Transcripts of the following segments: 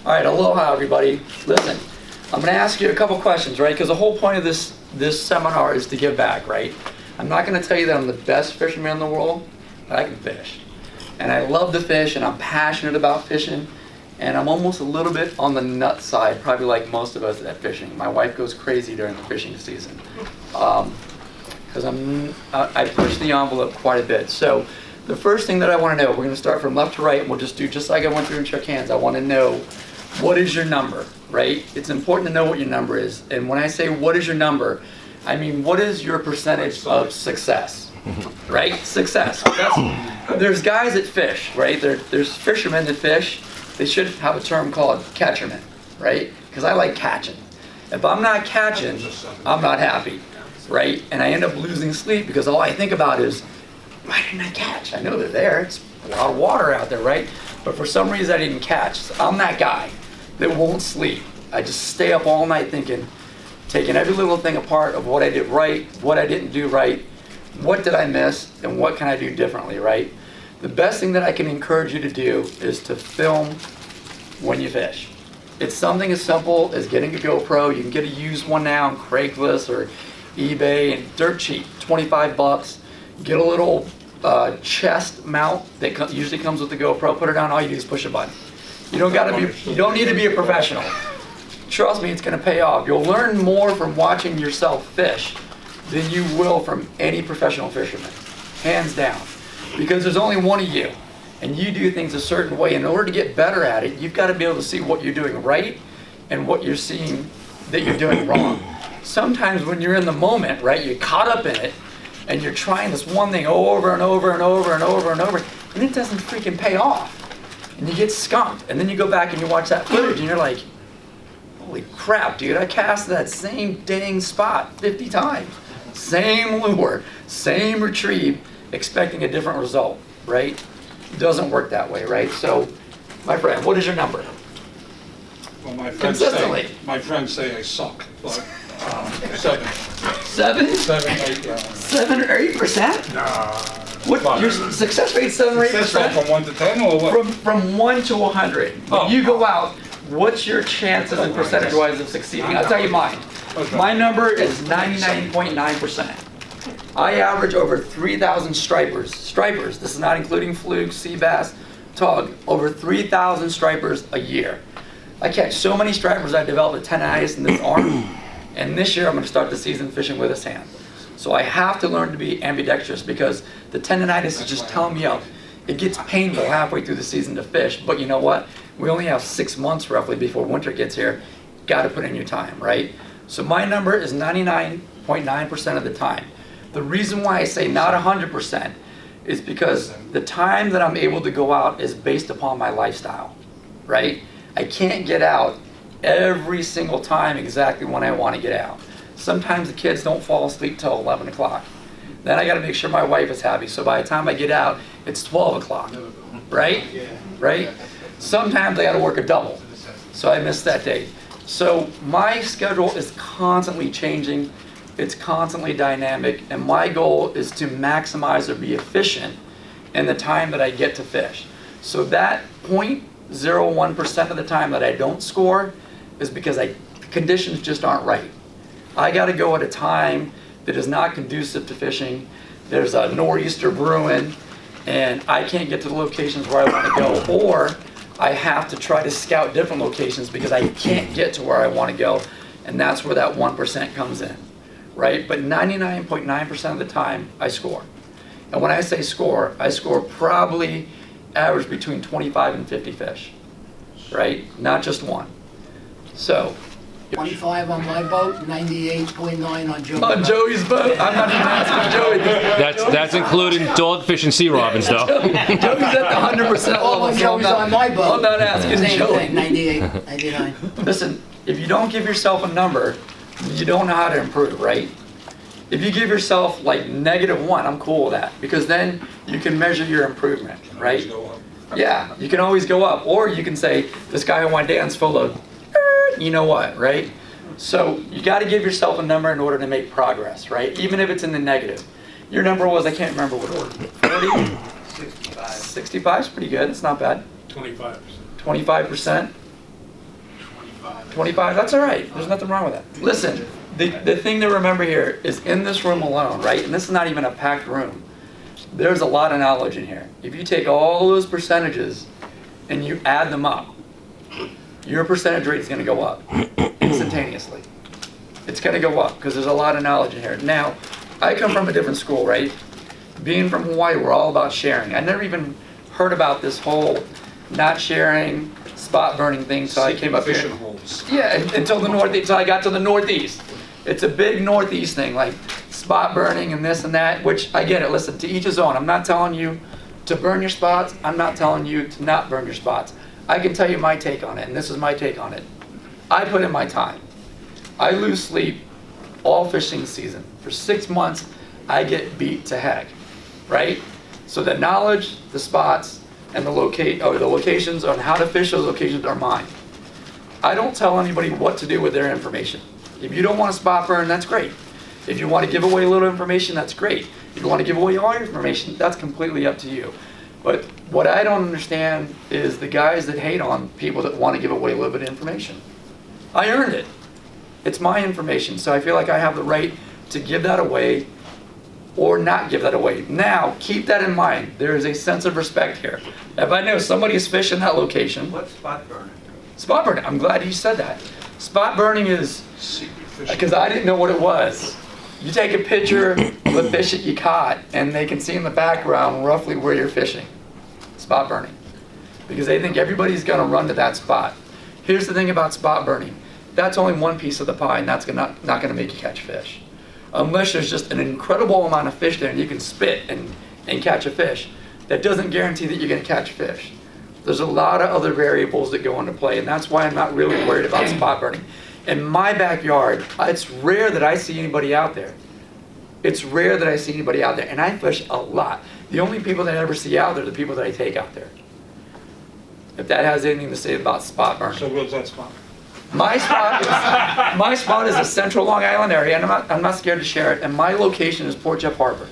All right, aloha everybody. Listen, I'm going to ask you a couple questions, right? Because the whole point of this seminar is to give back, right? I'm not going to tell you that I'm the best fisherman in the world, but I can fish. And I love to fish, and I'm passionate about fishing. And I'm almost a little bit on the nut side, probably like most of us at fishing. My wife goes crazy during the fishing season. Because I push the envelope quite a bit. So the first thing that I want to know, we're going to start from left to right, and we'll just do just like I went through and shook hands. I want to know, what is your number, right? It's important to know what your number is. And when I say what is your number, I mean what is your percentage of success, right? Success. There's guys that fish, right? There's fishermen that fish. They should have a term called catchermen, right? Because I like catching. If I'm not catching, I'm not happy, right? And I end up losing sleep because all I think about is, why didn't I catch? I know they're there. It's a lot of water out there, right? But for some reason I didn't catch. So I'm that guy that won't sleep. I just stay up all night thinking, taking every little thing apart of what I did right, what I didn't do right, what did I miss, and what can I do differently, right? The best thing that I can encourage you to do is to film when you fish. It's something as simple as getting a GoPro. You can get a used one now on Craigslist or eBay, and dirt cheap, 25 bucks. Get a little chest mount that usually comes with the GoPro. Put it on. All you do is push a button. You don't need to be a professional. Trust me, it's going to pay off. You'll learn more from watching yourself fish than you will from any professional fisherman, hands down. Because there's only one of you, and you do things a certain way. In order to get better at it, you've got to be able to see what you're doing right and what you're seeing that you're doing wrong. Sometimes when you're in the moment, right, you're caught up in it, and you're trying this one thing over and over and over and over and over, and it doesn't freaking pay off. And you get skunked, and then you go back and you watch that footage, and you're like, holy crap, dude, I cast that same dang spot 50 times. Same lure, same retrieve, expecting a different result, right? It doesn't work that way, right? So, my friend, what is your number? Well, my friends say I suck, but 7. 7? 7 or 8%? Nah. What, your success rate is 7 or 8%? From 1 to 10 or what? From 1 to 100. When you go out, what's your chances and percentage-wise of succeeding? I'll tell you mine. Okay. My number is 99.9%. I average over 3,000 stripers. This is not including fluke, sea bass, tug. Over 3,000 stripers a year. I catch so many stripers I developed a tendonitis in this arm. And this year I'm going to start the season fishing with this hand. So I have to learn to be ambidextrous because the tendonitis is just telling me up. It gets painful halfway through the season to fish, but you know what? We only have 6 months roughly before winter gets here. Got to put in your time, right? So my number is 99.9% of the time. The reason why I say not 100% is because the time that I'm able to go out is based upon my lifestyle, right? I can't get out every single time exactly when I want to get out. Sometimes the kids don't fall asleep till 11 o'clock. Then I got to make sure my wife is happy. So by the time I get out, it's 12 o'clock, right? Right? Sometimes I got to work a double, so I miss that day. So my schedule is constantly changing. It's constantly dynamic, and my goal is to maximize or be efficient in the time that I get to fish. So that 0.01% of the time that I don't score is because the conditions just aren't right. I got to go at a time that is not conducive to fishing. There's a nor'easter brewing, and I can't get to the locations where I want to go, or I have to try to scout different locations because I can't get to where I want to go, and that's where that 1% comes in, right? But 99.9% of the time, I score. And when I say score, I score probably average between 25 and 50 fish, right? Not just one. So, 25 on my boat, 98.9 on Joey's boat. On Joey's boat? I'm not even asking Joey. That's including dogfish and sea robins, though. Joey's at the 100% level. Oh, when Joey's on my boat. I'm not asking Same Joey. thing, 98, 99. Listen, if you don't give yourself a number, you don't know how to improve, right? If you give yourself like -1, I'm cool with that, because then you can measure your improvement, right? Yeah, you can always go up. Or you can say, this guy Hawaiian Dan's full of, you know what, right? So you got to give yourself a number in order to make progress, right? Even if it's in the negative. Your number was, I can't remember what it was, 40? 65. 65 is pretty good, it's not bad. 25%. 25%? 25, that's all right. There's nothing wrong with that. Listen, the thing to remember here is in this room alone, right? And this is not even a packed room. There's a lot of knowledge in here. If you take all those percentages and you add them up, your percentage rate is going to go up instantaneously. It's going to go up because there's a lot of knowledge in here. Now, I come from a different school, right? Being from Hawaii, we're all about sharing. I never even heard about this whole not sharing, spot burning thing, so I came up here. Fishing holes. Yeah, until the Northeast, so I got to the Northeast. It's a big Northeast thing, like spot burning and this and that, which I get it. Listen, to each his own. I'm not telling you to burn your spots. I'm not telling you to not burn your spots. I can tell you my take on it, and this is my take on it. I put in my time. I lose sleep all fishing season. For 6 months, I get beat to heck, right? So the knowledge, the spots, and the locations on how to fish those locations are mine. I don't tell anybody what to do with their information. If you don't want to spot burn, that's great. If you want to give away a little information, that's great. If you want to give away all your information, that's completely up to you. But what I don't understand is the guys that hate on people that want to give away a little bit of information. I earned it. It's my information, so I feel like I have the right to give that away or not give that away. Now, keep that in mind. There is a sense of respect here. If I know somebody is fishing that location. What's spot burning? Spot burning, I'm glad you said that. Spot burning is, Secret fishing. because I didn't know what it was. You take a picture of the fish that you caught and they can see in the background roughly where you're fishing. Spot burning. Because they think everybody's gonna run to that spot. Here's the thing about spot burning. That's only one piece of the pie, and that's not gonna make you catch fish. Unless there's just an incredible amount of fish there and you can spit and catch a fish. That doesn't guarantee that you're gonna catch fish. There's a lot of other variables that go into play, and that's why I'm not really worried about spot burning. In my backyard, it's rare that I see anybody out there. It's rare that I see anybody out there, and I fish a lot. The only people that I ever see out there are the people that I take out there. If that has anything to say about spot burning. So where's that spot? My spot is the central Long Island area, and I'm not scared to share it, and my location is Port Jeff Harbor.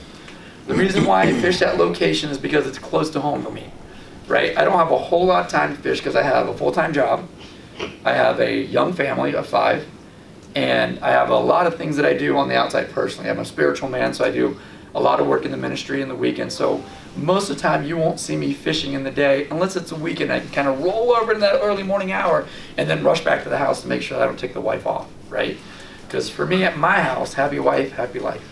The reason why I fish that location is because it's close to home for me, right? I don't have a whole lot of time to fish because I have a full-time job. I have a young family of 5, and I have a lot of things that I do on the outside personally. I'm a spiritual man, so I do a lot of work in the ministry in the weekend. So most of the time you won't see me fishing in the day unless it's a weekend. I kind of roll over in that early morning hour and then rush back to the house to make sure I don't take the wife off, right? Because for me at my house, happy wife, happy life.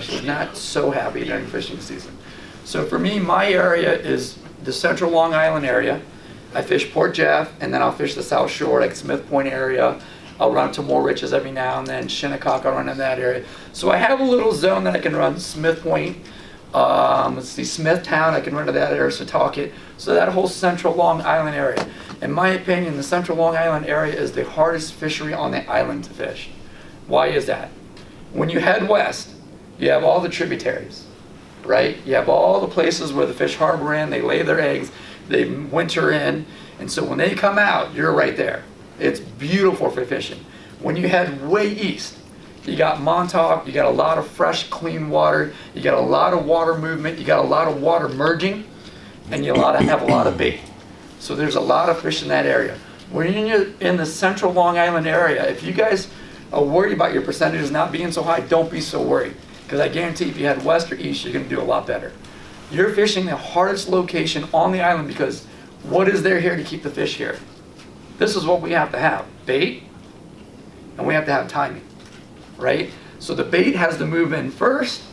She's not so happy during fishing season. So for me, my area is the central Long Island area. I fish Port Jeff, and then I'll fish the South Shore, like Smith Point area. I'll run to More Riches every now and then. Shinnecock, I'll run in that area. So I have a little zone that I can run. Smith Point, let's see, Smithtown, I can run to that area, Setauket. So that whole central Long Island area. In my opinion, the central Long Island area is the hardest fishery on the island to fish. Why is that? When you head west, you have all the tributaries, right? You have all the places where the fish harbor in, they lay their eggs, they winter in, and so when they come out, you're right there. It's beautiful for fishing. When you head way east, you got Montauk, you got a lot of fresh, clean water, you got a lot of water movement, you got a lot of water merging, and you have a lot of bait. So there's a lot of fish in that area. When you're in the central Long Island area, if you guys are worried about your percentages not being so high, don't be so worried. Because I guarantee if you head west or east, you're going to do a lot better. You're fishing the hardest location on the island because what is there here to keep the fish here? This is what we have to have, bait, and we have to have timing, right? So the bait has to move in first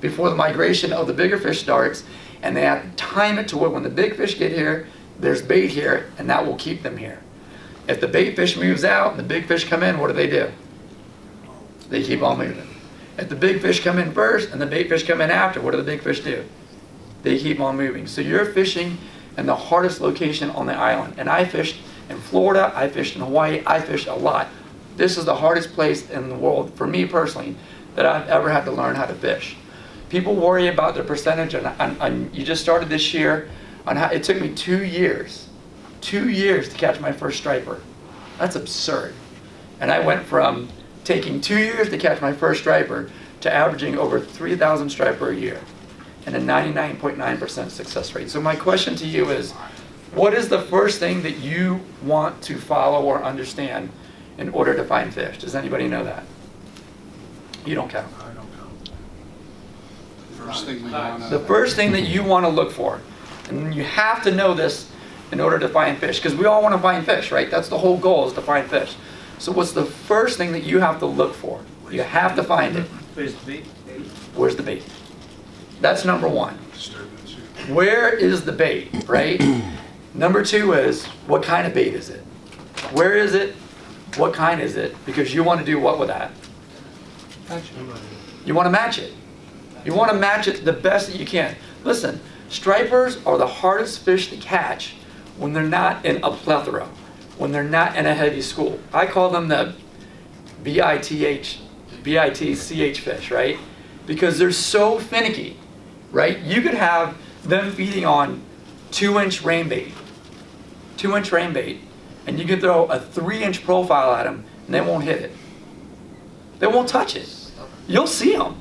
before the migration of the bigger fish starts, and they have to time it to where when the big fish get here, there's bait here, and that will keep them here. If the bait fish moves out and the big fish come in, what do? They keep on moving. If the big fish come in first and the bait fish come in after, what do the big fish do? They keep on moving. So you're fishing in the hardest location on the island. And I fished in Florida, I fished in Hawaii, I fished a lot. This is the hardest place in the world, for me personally, that I've ever had to learn how to fish. People worry about their percentage, and you just started this year, on how it took me 2 years to catch my first striper. That's absurd. And I went from taking 2 years to catch my first striper to averaging over 3,000 striper a year and a 99.9% success rate. So my question to you is, What is the first thing that you want to follow or understand in order to find fish? Does anybody know that? You don't count. I don't know. First thing we want The first thing that you want to look for, and you have to know this in order to find fish, because we all want to find fish, right? That's the whole goal, is to find fish. So what's the first thing that you have to look for? You have to find it. Where's the bait? Where's the bait? That's number one. Where is the bait, right? Number two is, what kind of bait is it? Where is it? What kind is it? Because you want to do what with that? You want to match it. You want to match it the best that you can. Listen, stripers are the hardest fish to catch when they're not in a plethora, when they're not in a heavy school. I call them the BITCH fish, right? Because they're so finicky, right? You could have them feeding on 2-inch rain bait, and you can throw a 3-inch profile at them, and they won't hit it. They won't touch it. You'll see them.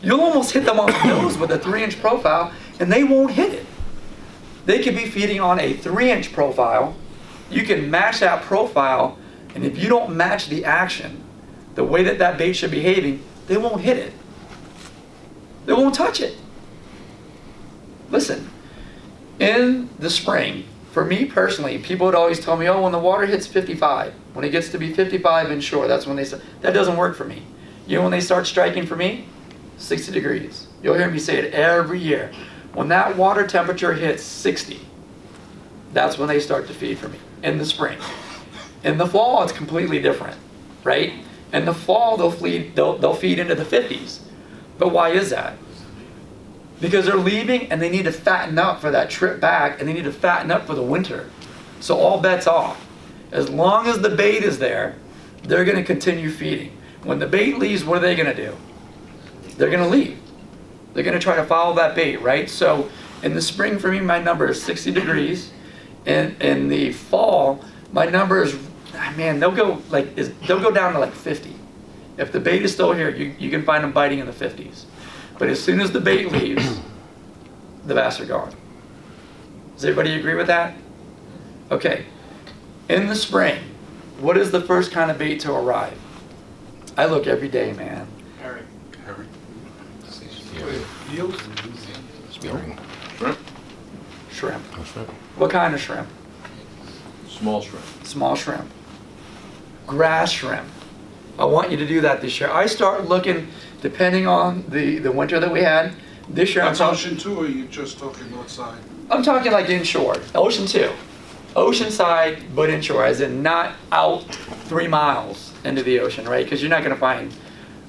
You'll almost hit them on the nose with a 3-inch profile, and they won't hit it. They could be feeding on a 3-inch profile. You can match that profile, and if you don't match the action, the way that that bait should be behaving, they won't hit it. They won't touch it. Listen, in the spring, for me personally, people would always tell me, oh, when the water hits 55, when it gets to be 55 inshore, that's when they say, that doesn't work for me. You know when they start striking for me? 60 degrees. You'll hear me say it every year. When that water temperature hits 60, that's when they start to feed for me, in the spring. In the fall, it's completely different, right? In the fall, they'll feed into the 50s. But why is that? Because they're leaving and they need to fatten up for that trip back, and they need to fatten up for the winter. So all bets off. As long as the bait is there, they're going to continue feeding. When the bait leaves, what are they going to do? They're going to leave. They're going to try to follow that bait, right? So in the spring, for me, my number is 60 degrees. In the fall, my number is, man, they'll go down to like 50. If the bait is still here, you can find them biting in the 50s. But as soon as the bait leaves, the bass are gone. Does everybody agree with that? Okay. In the spring, what is the first kind of bait to arrive? I look every day, man. Shrimp. What kind of shrimp? Small shrimp. Small shrimp. Grass shrimp. I want you to do that this year. I start looking, depending on the winter that we had. This year, That's ocean too, or are you just talking north side? I'm talking like inshore. Ocean too. Ocean side, but inshore, as in not out 3 miles into the ocean, right? Because you're not going to find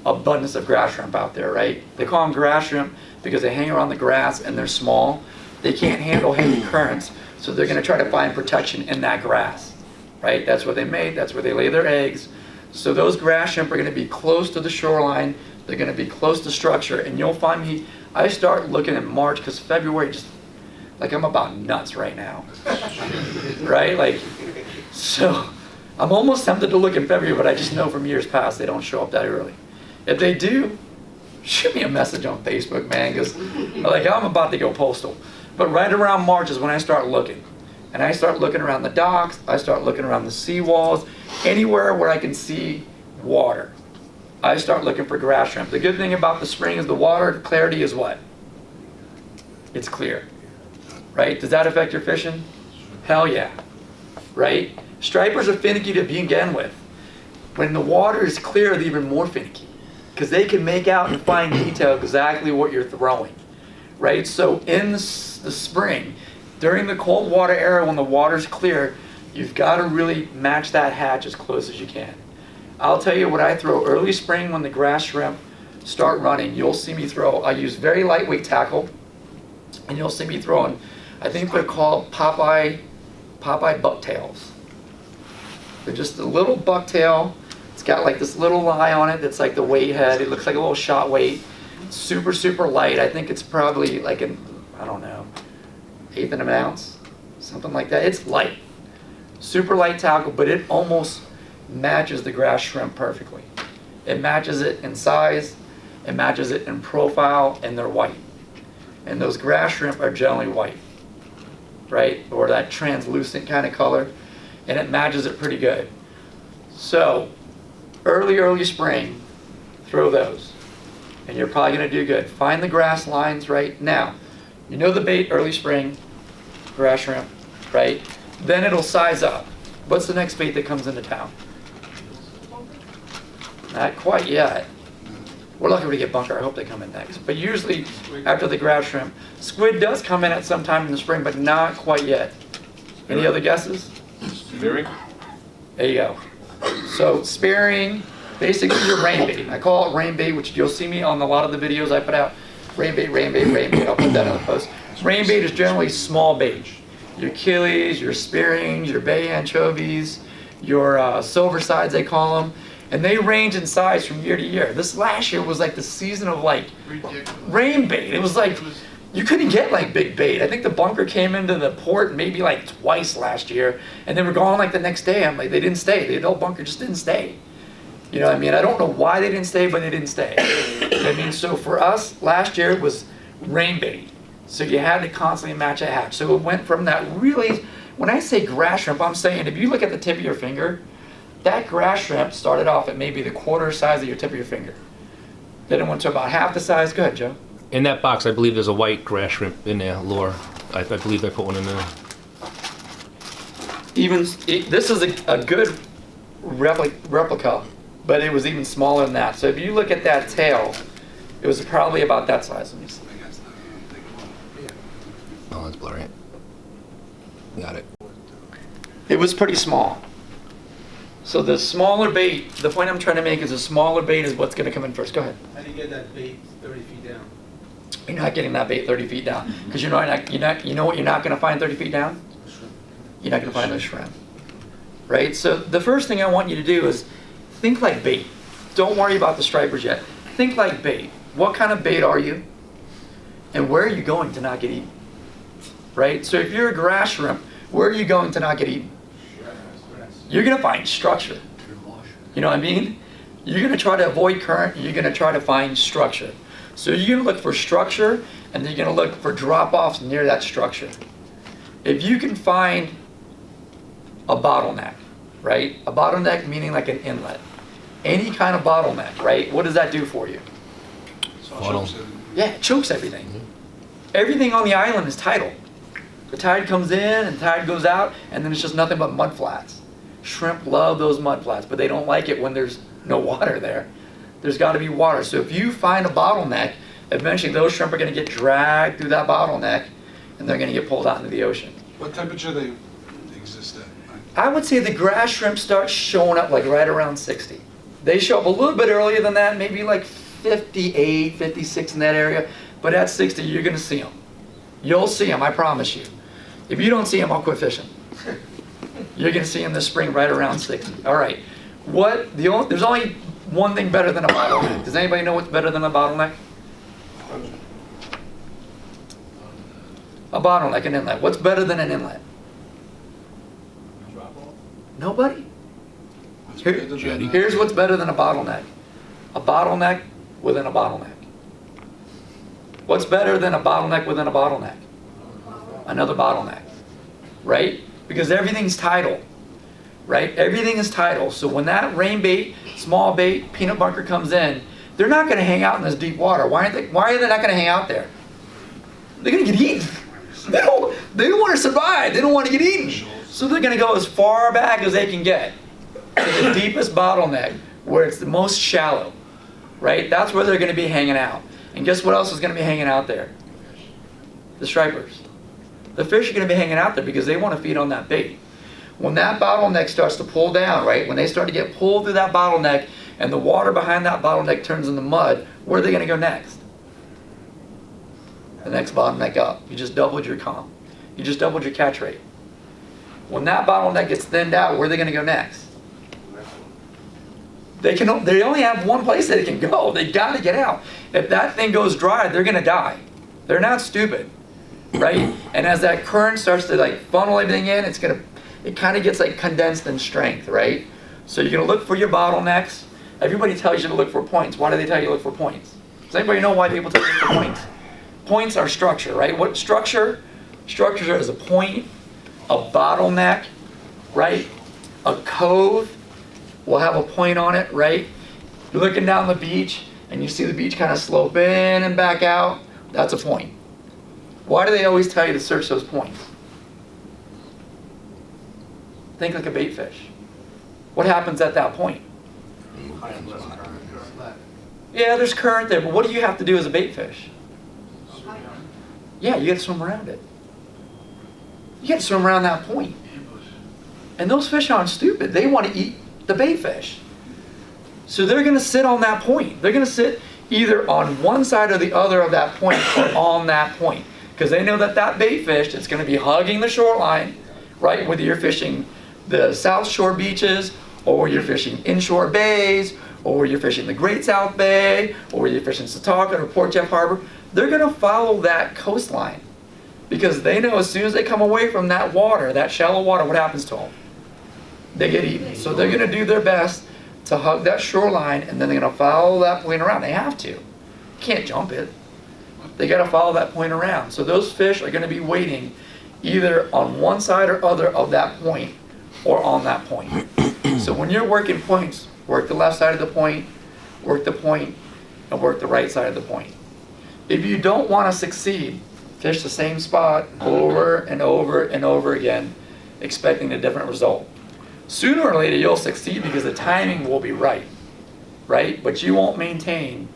abundance of grass shrimp out there, right? They call them grass shrimp because they hang around the grass and they're small. They can't handle heavy currents, so they're going to try to find protection in that grass, right? That's where they mate, that's where they lay their eggs. So those grass shrimp are going to be close to the shoreline. They're going to be close to structure, and you'll find me, I start looking in March, because February just, like, I'm about nuts right now, right? Like, so I'm almost tempted to look in February, but I just know from years past they don't show up that early. If they do, shoot me a message on Facebook, man, because like I'm about to go postal. But right around March is when I start looking. And I start looking around the docks, I start looking around the seawalls, anywhere where I can see water. I start looking for grass shrimp. The good thing about the spring is the water clarity is what? It's clear, right? Does that affect your fishing? Hell yeah, right? Stripers are finicky to begin with. When the water is clear, they're even more finicky, because they can make out in fine detail exactly what you're throwing, right? So in the spring, during the cold water era, when the water's clear, you've got to really match that hatch as close as you can. I'll tell you what I throw early spring when the grass shrimp start running. You'll see me throw, I use very lightweight tackle, and you'll see me throwing, I think they're called Popeye bucktails. They're just a little bucktail. It's got like this little eye on it that's like the weight head. It looks like a little shot weight. Super, super light. I think it's probably like an, I don't know, 1/8 of an ounce, something like that. It's light. Super light tackle, but it almost matches the grass shrimp perfectly. It matches it in size, it matches it in profile, and they're white. And those grass shrimp are generally white. right? Or that translucent kind of color, and it matches it pretty good. So, early spring, throw those, and you're probably gonna do good. Find the grass lines right now. You know the bait, early spring, grass shrimp, right? Then it'll size up. What's the next bait that comes into town? Not quite yet. We're lucky to get bunker. I hope they come in next. But usually after the grass shrimp, squid does come in at some time in the spring, but not quite yet. Any other guesses? Spearing? There you go. So spearing, basically your rain bait. I call it rain bait, which you'll see me on a lot of the videos I put out. Rain bait, rain bait, rain bait. I'll put that on the post. Rain bait is generally small bait. Your killies, your spearings, your bay anchovies, your silver sides they call them. And they range in size from year to year. This last year was like the season of like rain bait. It was like, you couldn't get like big bait. I think the bunker came into the port maybe like twice last year, and they were gone like the next day. I'm like, they didn't stay. The adult bunker just didn't stay. You know what I mean? I don't know why they didn't stay, but they didn't stay. I mean, so for us, last year it was rain bait. So you had to constantly match a hatch. So it went from that really, when I say grass shrimp, I'm saying if you look at the tip of your finger, that grass shrimp started off at maybe the quarter size of your tip of your finger. Then it went to about half the size. Go ahead, Joe. In that box, I believe there's a white grass shrimp in there, Laura. I believe they put one in there. This is a good replica, but it was even smaller than that. So if you look at that tail, it was probably about that size. Let me see. Oh, that's blurry. Got it. It was pretty small. So the smaller bait, the point I'm trying to make is the smaller bait is what's going to come in first. Go ahead. How do you get that bait 30 feet down? You're not getting that bait 30 feet down because you know what you're not going to find 30 feet down? You're not going to find those shrimp. Right? So the first thing I want you to do is think like bait. Don't worry about the stripers yet. Think like bait. What kind of bait are you? And where are you going to not get eaten? Right? So if you're a grass shrimp, where are you going to not get eaten? You're going to find structure. You know what I mean? You're going to try to avoid current. You're going to try to find structure. So you're going to look for structure, and then you're going to look for drop-offs near that structure. If you can find a bottleneck, right? A bottleneck meaning like an inlet. Any kind of bottleneck, right? What does that do for you? Funnel. Yeah, it chokes everything. Everything on the island is tidal. The tide comes in and the tide goes out, and then it's just nothing but mud flats. Shrimp love those mud flats, but they don't like it when there's no water there. There's got to be water. So if you find a bottleneck, eventually those shrimp are going to get dragged through that bottleneck, and they're going to get pulled out into the ocean. What temperature they exist at? I would say the grass shrimp start showing up like right around 60. They show up a little bit earlier than that, maybe like 58, 56 in that area, but at 60 you're going to see them. You'll see them, I promise you. If you don't see them, I'll quit fishing. You're going to see them this spring right around 60. All right. There's only one thing better than a bottleneck. Does anybody know what's better than a bottleneck? A bottleneck, an inlet. What's better than an inlet? Nobody? Here's what's better than a bottleneck. A bottleneck within a bottleneck. What's better than a bottleneck within a bottleneck? Another bottleneck. Right? Because everything's tidal. Right? Everything is tidal. So when that rain bait, small bait, peanut bunker comes in, they're not going to hang out in this deep water. Why are they not going to hang out there? They're going to get eaten. They don't want to survive. They don't want to get eaten. So they're going to go as far back as they can get to the deepest bottleneck where it's the most shallow. Right? That's where they're going to be hanging out. And guess what else is going to be hanging out there? The stripers. The fish are going to be hanging out there because they want to feed on that bait. When that bottleneck starts to pull down, right? When they start to get pulled through that bottleneck and the water behind that bottleneck turns into mud, where are they going to go next? The next bottleneck up. You just doubled your comp. You just doubled your catch rate. When that bottleneck gets thinned out, where are they going to go next? They only have one place that it can go. They got to get out. If that thing goes dry, they're going to die. They're not stupid, right? And as that current starts to like funnel everything in, it kind of gets like condensed in strength, right? So you're going to look for your bottlenecks. Everybody tells you to look for points. Why do they tell you to look for points? Does anybody know why people tell you to look for points? Points are structure, right? What structure? Structures are as a point, a bottleneck, right? A cove will have a point on it, right? You're looking down the beach and you see the beach kind of slope in and back out. That's a point. Why do they always tell you to search those points? Think like a baitfish. What happens at that point? Yeah, there's current there, but what do you have to do as a baitfish? Yeah, you got to swim around it. You got to swim around that point. And those fish aren't stupid. They want to eat the baitfish. So they're going to sit on that point. They're going to sit either on one side or the other of that point or on that point. Because they know that that baitfish is going to be hugging the shoreline, right? Whether you're fishing the South Shore beaches, or you're fishing inshore bays, or you're fishing the Great South Bay, or you're fishing Setauket or Port Jeff Harbor, they're going to follow that coastline. Because they know as soon as they come away from that water, that shallow water, what happens to them? They get eaten. So they're going to do their best to hug that shoreline, and then they're going to follow that point around. They have to. You can't jump it. They got to follow that point around. So those fish are going to be waiting either on one side or other of that point or on that point. So when you're working points, work the left side of the point, work the point, and work the right side of the point. If you don't want to succeed, fish the same spot over and over and over again, expecting a different result. Sooner or later you'll succeed because the timing will be right? But you won't maintain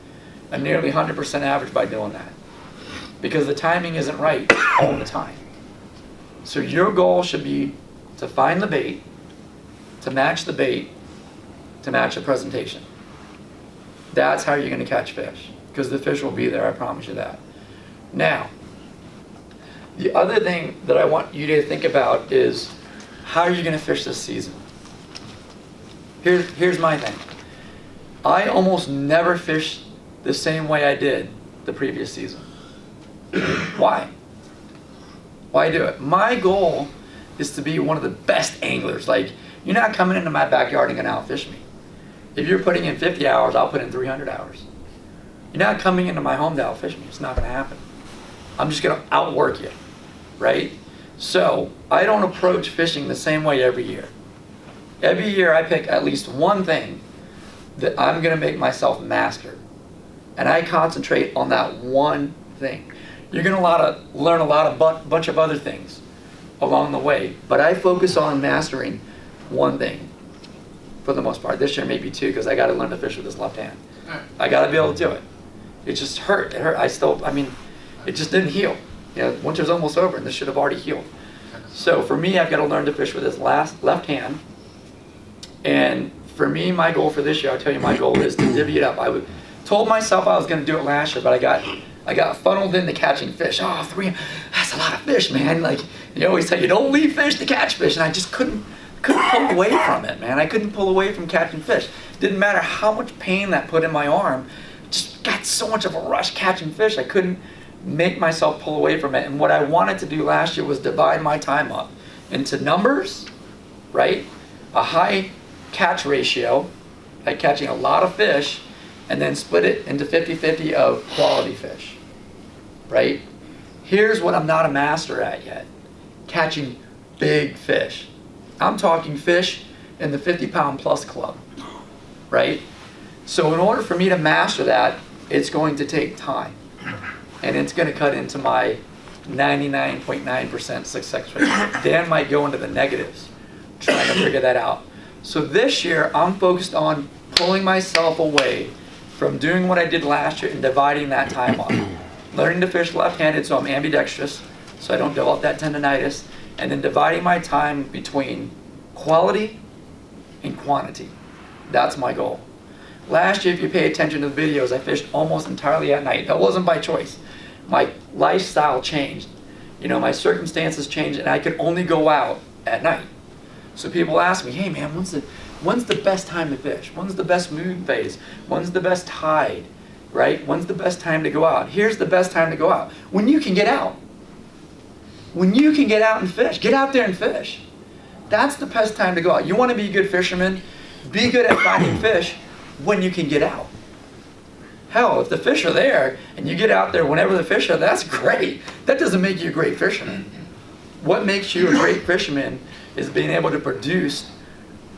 a nearly 100% average by doing that, because the timing isn't right all the time. So your goal should be to find the bait, to match the bait, to match the presentation. That's how you're going to catch fish, because the fish will be there, I promise you that. Now, the other thing that I want you to think about is, how are you going to fish this season? Here's my thing. I almost never fish the same way I did the previous season. Why? Why do it? My goal is to be one of the best anglers. Like, you're not coming into my backyard and going to outfish me. If you're putting in 50 hours, I'll put in 300 hours. You're not coming into my home to outfish me. It's not going to happen. I'm just going to outwork you, right? So I don't approach fishing the same way every year. Every year I pick at least one thing that I'm going to make myself master. And I concentrate on that one thing. You're going to learn a bunch of other things along the way. But I focus on mastering one thing for the most part. This year maybe two, because I got to learn to fish with this left hand. I got to be able to do it. It just hurt. It hurt. It just didn't heal. Winter's almost over and this should have already healed. So for me, I've got to learn to fish with this left hand. And for me, my goal for this year, I'll tell you, my goal is to divvy it up. I told myself I was going to do it last year, but I got funneled into catching fish. Oh, 3, that's a lot of fish, man. Like, you always tell you, don't leave fish to catch fish. And I just couldn't pull away from it, man. I couldn't pull away from catching fish. Didn't matter how much pain that put in my arm. Just got so much of a rush catching fish. I couldn't make myself pull away from it. And what I wanted to do last year was divide my time up into numbers, right? A high catch ratio, like catching a lot of fish, and then split it into 50-50 of quality fish, right? Here's what I'm not a master at yet: catching big fish. I'm talking fish in the 50-pound plus club, right? So in order for me to master that, it's going to take time. And it's going to cut into my 99.9% success rate. Dan might go into the negatives trying to figure that out. So this year, I'm focused on pulling myself away from doing what I did last year and dividing that time up. Learning to fish left-handed so I'm ambidextrous, so I don't develop that tendonitis, and then dividing my time between quality and quantity. That's my goal. Last year, if you pay attention to the videos, I fished almost entirely at night. That wasn't by choice. My lifestyle changed. My circumstances changed, and I could only go out at night. So people ask me, hey man, when's the best time to fish? When's the best mood phase? When's the best tide, right? When's the best time to go out? Here's the best time to go out: when you can get out. When you can get out and fish, get out there and fish. That's the best time to go out. You want to be a good fisherman? Be good at finding fish when you can get out. Hell, if the fish are there and you get out there whenever the fish are, that's great. That doesn't make you a great fisherman. what makes you a great fisherman is being able to produce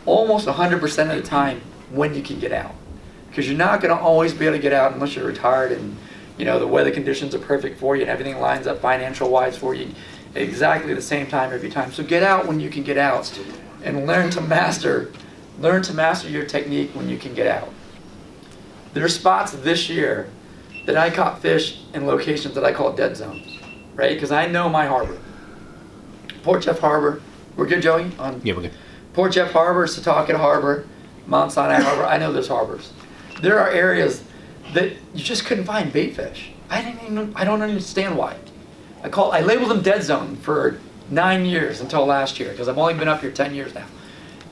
almost 100% of the time when you can get out. Because you're not going to always be able to get out unless you're retired and the weather conditions are perfect for you and everything lines up financial wise for you exactly the same time every time. So get out when you can get out and learn to master your technique when you can get out. There are spots this year that I caught fish in locations that I call dead zones, right? Because I know my harbor. Port Jeff Harbor, we're good, Joey? Yeah, we're good. Port Jeff Harbor, Setauket Harbor, Mount Sinai Harbor, I know those harbors. There are areas that you just couldn't find bait fish. I don't understand why. I labeled them dead zone for 9 years until last year, because I've only been up here 10 years now.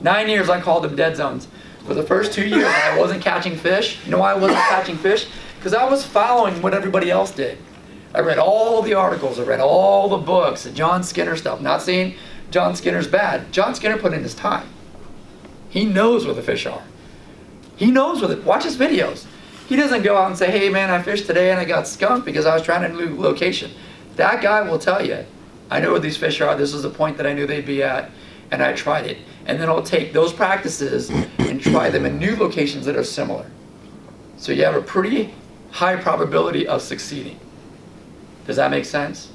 9 years I called them dead zones. For the first 2 years I wasn't catching fish. You know why I wasn't catching fish? Because I was following what everybody else did. I read all the articles, I read all the books, the John Skinner stuff. Not saying John Skinner's bad. John Skinner put in his time. He knows where the fish are. He knows where watch his videos. He doesn't go out and say, hey man, I fished today and I got skunked because I was trying a new location. That guy will tell you, I know where these fish are, this is the point that I knew they'd be at, and I tried it. And then I'll take those practices and try them in new locations that are similar. So you have a pretty high probability of succeeding. Does that make sense?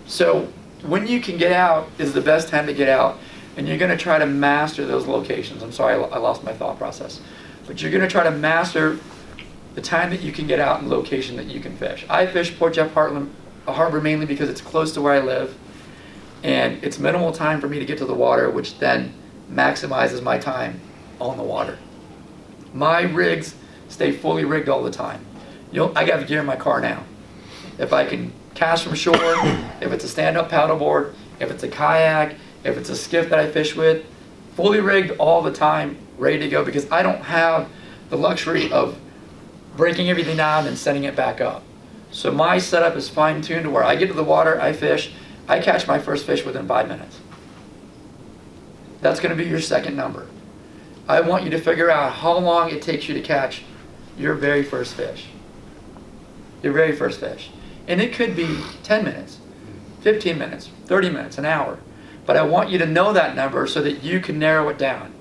So when you can get out is the best time to get out, and you're going to try to master those locations. I'm sorry, I lost my thought process. But you're going to try to master the time that you can get out and location that you can fish. I fish Port Jeff Harbor mainly because it's close to where I live, and it's minimal time for me to get to the water, which then maximizes my time on the water. My rigs stay fully rigged all the time. I got gear in my car now. If I can cast from shore, if it's a stand-up paddleboard, if it's a kayak, if it's a skiff that I fish with, fully rigged all the time, ready to go, because I don't have the luxury of breaking everything down and setting it back up. So my setup is fine-tuned to where I get to the water, I fish, I catch my first fish within 5 minutes. That's going to be your second number. I want you to figure out how long it takes you to catch your very first fish. Your very first fish. And it could be 10 minutes, 15 minutes, 30 minutes, an hour. But I want you to know that number so that you can narrow it down.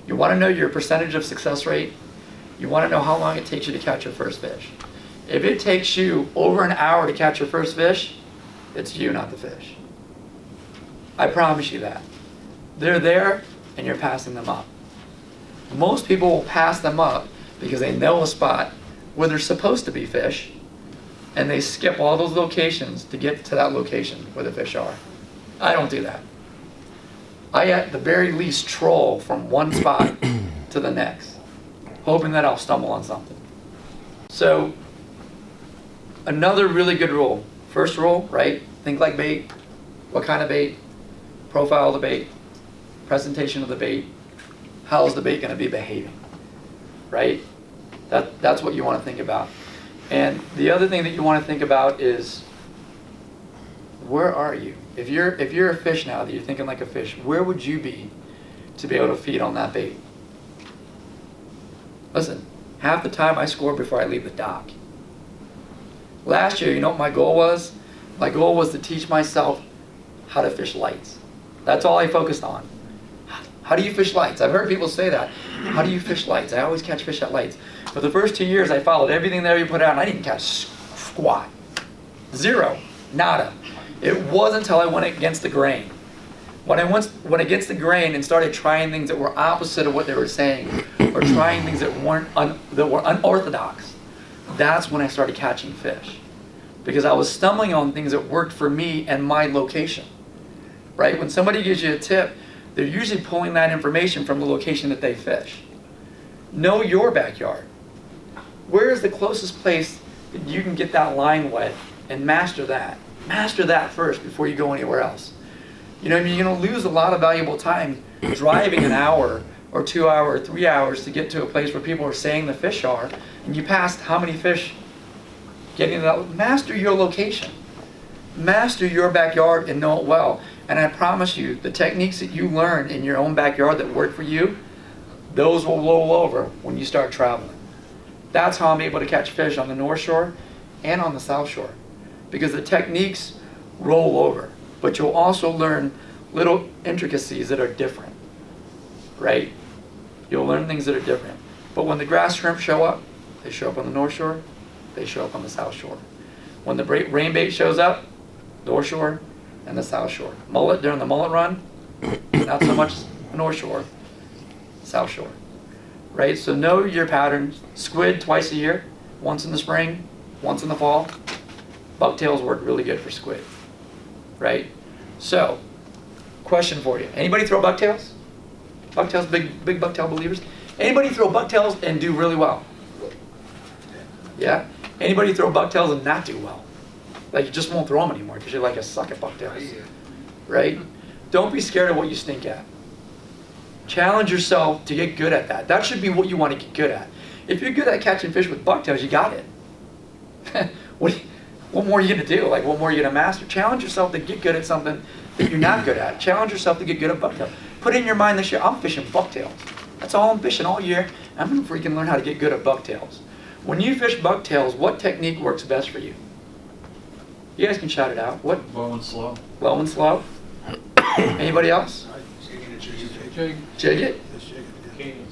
You want to know your percentage of success rate. You want to know how long it takes you to catch your first fish. If it takes you over an hour to catch your first fish, it's you, not the fish. I promise you that. They're there and you're passing them up. Most people will pass them up because they know a spot where there's supposed to be fish, and they skip all those locations to get to that location where the fish are. I don't do that. I at the very least troll from one spot to the next, hoping that I'll stumble on something. So another really good rule. First rule, right? Think like bait. What kind of bait? Profile of the bait. Presentation of the bait. How is the bait going to be behaving? Right? That's what you want to think about. And the other thing that you want to think about is, where are you? If you're a fish now, that you're thinking like a fish, where would you be to be able to feed on that bait? Listen, half the time I score before I leave the dock. Last year, you know what my goal was? My goal was to teach myself how to fish lights. That's all I focused on. How do you fish lights? I've heard people say that. How do you fish lights? I always catch fish at lights. For the first 2 years, I followed everything that you put out, and I didn't catch squat. Zero. Nada. It wasn't until I went against the grain. When I went against the grain and started trying things that were opposite of what they were saying, or trying things that were unorthodox, that's when I started catching fish. Because I was stumbling on things that worked for me and my location. Right? When somebody gives you a tip, they're usually pulling that information from the location that they fish. Know your backyard. Where is the closest place that you can get that line wet and master that? Master that first before you go anywhere else. You know what I mean? You're going to lose a lot of valuable time driving an hour or 2 hours or 3 hours to get to a place where people are saying the fish are, and you passed how many fish getting to that. Master your location. Master your backyard and know it well. And I promise you, the techniques that you learn in your own backyard that work for you, those will roll over when you start traveling. That's how I'm able to catch fish on the North Shore and on the South Shore. Because the techniques roll over. but you'll also learn little intricacies that are different, right? You'll learn things that are different. But when the grass shrimp show up, they show up on the North Shore, they show up on the South Shore. When the rain bait shows up, North Shore and the South Shore. Mullet during the mullet run, not so much North Shore, South Shore, right? So know your patterns. Squid twice a year, once in the spring, once in the fall. Bucktails work really good for squid, right? So, question for you. Anybody throw bucktails? Bucktails, big bucktail believers? Anybody throw bucktails and do really well? Yeah? Anybody throw bucktails and not do well? Like you just won't throw them anymore because you're like a suck at bucktails, right? Don't be scared of what you stink at. Challenge yourself to get good at that. That should be what you want to get good at. If you're good at catching fish with bucktails, you got it. What more are you going to do? Like, what more are you going to master? Challenge yourself to get good at something that you're not good at. Challenge yourself to get good at bucktails. Put in your mind this year, I'm fishing bucktails. That's all I'm fishing all year. I'm going to freaking learn how to get good at bucktails. When you fish bucktails, what technique works best for you? You guys can shout it out. What? Low and slow. Low and slow? Anybody else? Jig. Jig it? Canyon.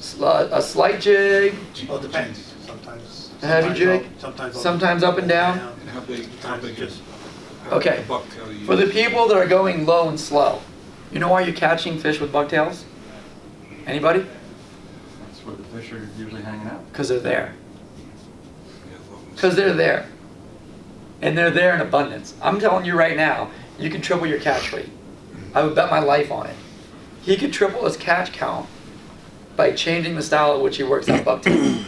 A slight jig? Oh, it depends. Sometimes. A heavy jig? Sometimes up and down? And how big is Okay. bucktail you For the use? people that are going low and slow, you know why you're catching fish with bucktails? Anybody? That's where the fish are usually hanging out. Because they're there. Yeah, low and Because they're there. And they're there in abundance. I'm telling you right now, you can triple your catch rate. I would bet my life on it. He could triple his catch count by changing the style at which he works out bucktail.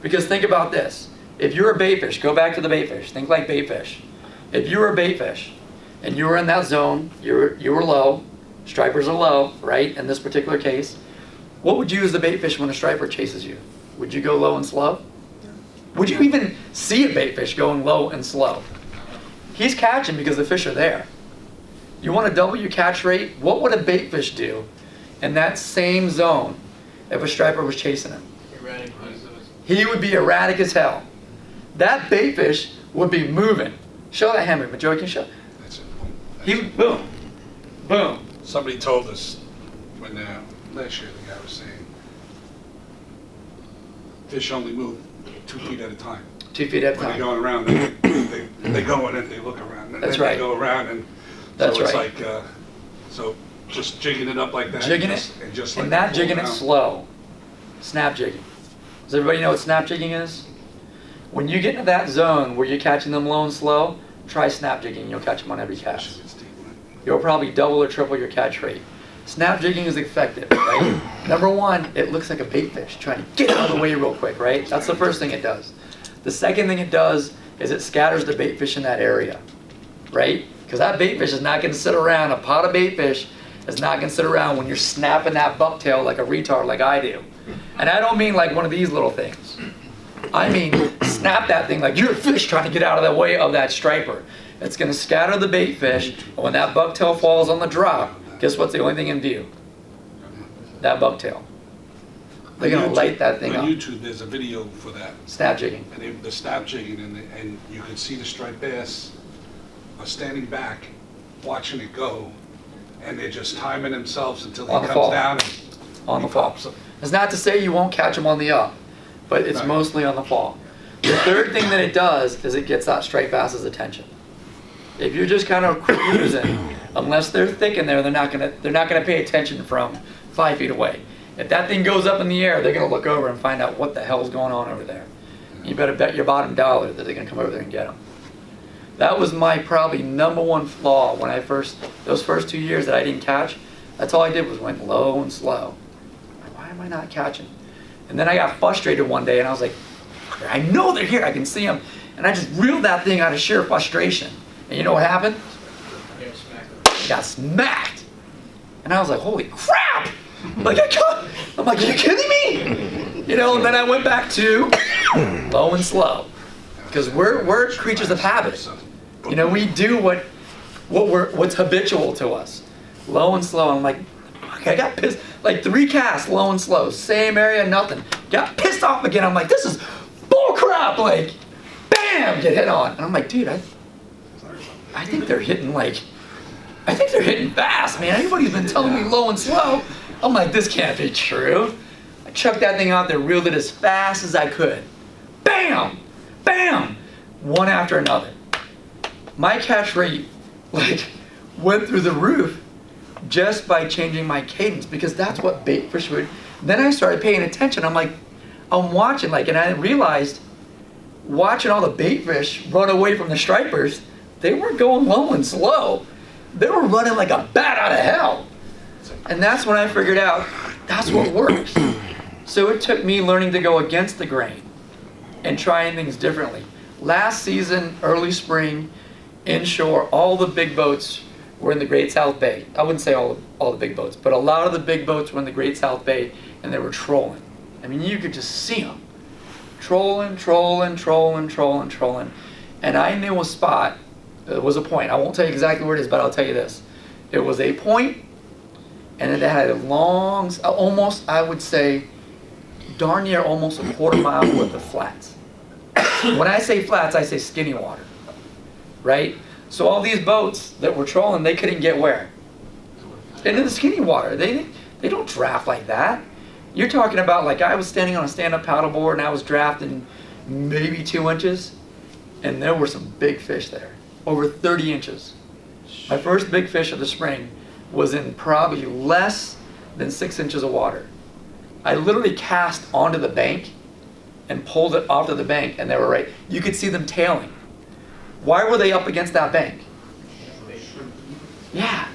Because think about this. If you're a baitfish, go back to the baitfish. Think like baitfish. If you were a baitfish and you were in that zone, you were low, stripers are low, right? In this particular case, what would you use the baitfish when a striper chases you? Would you go low and slow? Would you even see a baitfish going low and slow? He's catching because the fish are there. You want to double your catch rate? What would a baitfish do in that same zone if a striper was chasing him? Erratic. He would be erratic as hell. That baitfish would be moving. Show that hammer, but Joey can show. That's it. He would boom, boom. Somebody told us when last year the guy was saying fish only move 2 feet at a time. 2 feet at a When they're time. going around, they go in and they look around. And That's then right. They go around and That's so it's right. like so just jigging it up like that. Jigging and just like and not pull jigging it around. slow. Snap jigging. Does everybody know what snap jigging is? When you get into that zone where you're catching them low and slow, try snap jigging. You'll catch them on every cast. Especially if it's deep, right? You'll probably double or triple your catch rate. Snap jigging is effective, right? Number one, it looks like a baitfish trying to get out of the way real quick, right? That's the first thing it does. The second thing it does is it scatters the baitfish in that area, right? Because that baitfish is not going to sit around. A pot of baitfish is not going to sit around when you're snapping that bucktail like a retard like I do. And I don't mean like one of these little things. I mean snap that thing like you're a fish trying to get out of the way of that striper. It's going to scatter the baitfish, and when that bucktail falls on the drop, guess what's the only thing in view? That bucktail. They're going to light that thing on up. YouTube, there's a video for that. Snap jigging. And the snap jigging, and you can see the striped bass are standing back, watching it go, and they're just timing themselves until he On the comes fall. down and On he the fall. pops them. It's not to say you won't catch them on the up, but it's Right. mostly on the fall. The third thing that it does is it gets that striped bass's attention. If you're just kind of cruising, unless they're thick in there, they're not gonna pay attention from 5 feet away. If that thing goes up in the air, they're gonna look over and find out what the hell's going on over there. You better bet your bottom dollar that they're gonna come over there and get them. That was my probably number one flaw when those first 2 years that I didn't catch. That's all I did was went low and slow. Why am I not catching? And then I got frustrated one day and I was like, I know they're here, I can see them. And I just reeled that thing out of sheer frustration. And you know what happened? Yeah, smack. I got smacked. And I was like, holy crap! I'm like, are you kidding me? You know, and then I went back to low and slow. Because we're creatures of habit. You know, we do what's habitual to us. Low and slow. I'm like, fuck, I got pissed. Like 3 casts, low and slow. Same area, nothing. Got pissed off again. I'm like, this is bull crap. Like, bam, get hit on. And I'm like, dude, I think they're hitting like I think they're hitting fast, man. Everybody's been telling me low and slow. I'm like, this can't be true. I chucked that thing out there, reeled it as fast as I could. Bam! Bam! One after another. My catch rate, like, went through the roof just by changing my cadence, because that's what baitfish would. Then I started paying attention. I'm like, I'm watching, like, and I realized, watching all the baitfish run away from the stripers, they weren't going low and slow. They were running like a bat out of hell. And that's when I figured out that's what works. So it took me learning to go against the grain and trying things differently. Last season, early spring, inshore, all the big boats were in the Great South Bay. I wouldn't say all the big boats, but a lot of the big boats were in the Great South Bay, and they were trolling. I mean, you could just see them. Trolling, trolling, trolling, trolling, trolling. And I knew a spot. It was a point. I won't tell you exactly where it is, but I'll tell you this. It was a point, and it had a long, almost, I would say, darn near almost a quarter mile worth of flats. When I say flats, I say skinny water, right? So all these boats that were trolling, they couldn't get where? Into the skinny water. They don't draft like that. You're talking about, like, I was standing on a stand-up paddleboard and I was drafting maybe 2 inches, and there were some big fish there, over 30 inches. My first big fish of the spring was in probably less than 6 inches of water. I literally cast onto the bank and pulled it off to the bank, and they were right. You could see them tailing. Why were they up against that bank? Yeah,